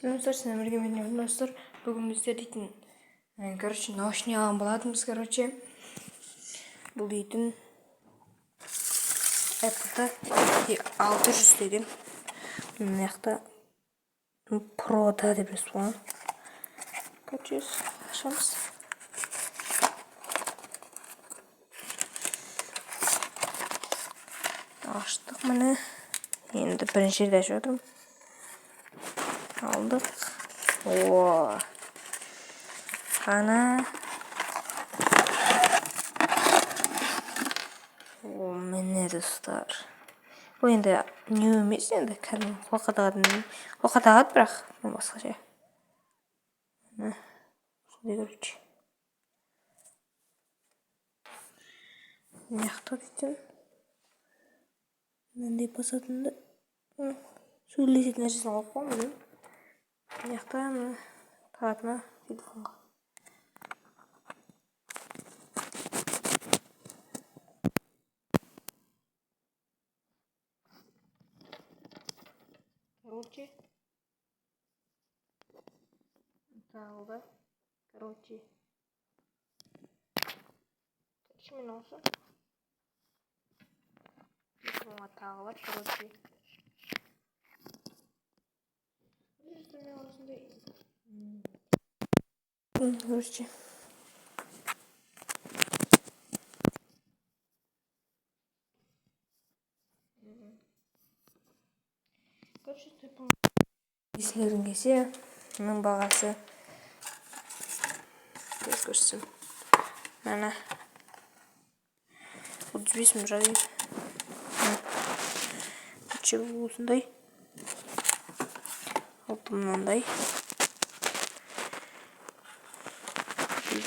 Сәлеметсіздер, сіздермен бірге мен достар. Бүгін біздер дейтін, наушник алған болатынбыз, Бұл дейтін Apple'да 600 деген. Мына жақта Pro'да деп жазып қойған. Ашамыз. Аштық, міне. Енді бірінші рет ашып отырмын. Алдық. Ана. Міне достар. Бұл енді не емес, енді кәдімгі қолқадағат, бірақ басқаша. Сондай, Мына жақта дейтін. Мынандай басатынды сөйлесетін нәрсесін алып қоймын. Мына жақта тағатына телефонға. Тағылды. Мен осы телефонға тағылып, есілерін кесе, мұның бағасы тез көрсін. Мәні 35 мың жайы. Бұл осындай. Алты мынандай.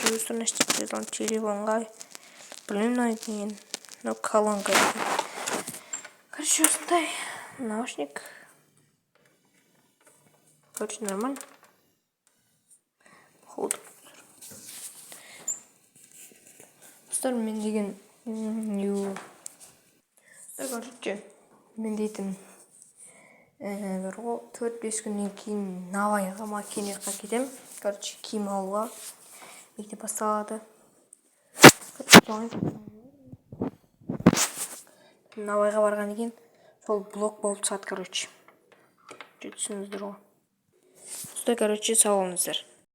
Жүздің әштептерден телефонға. Білім деген. Колонка. Осындай. Наушник. Нормально. Походу. Мен деген мен дейтін 4-5 күннен кейін Навайға макинеқа кетем. Киім алуға мектеп басталады. Навайға барған екен, сол блок болып сат, Түсіңіздер ғой. Сау болыңыздар.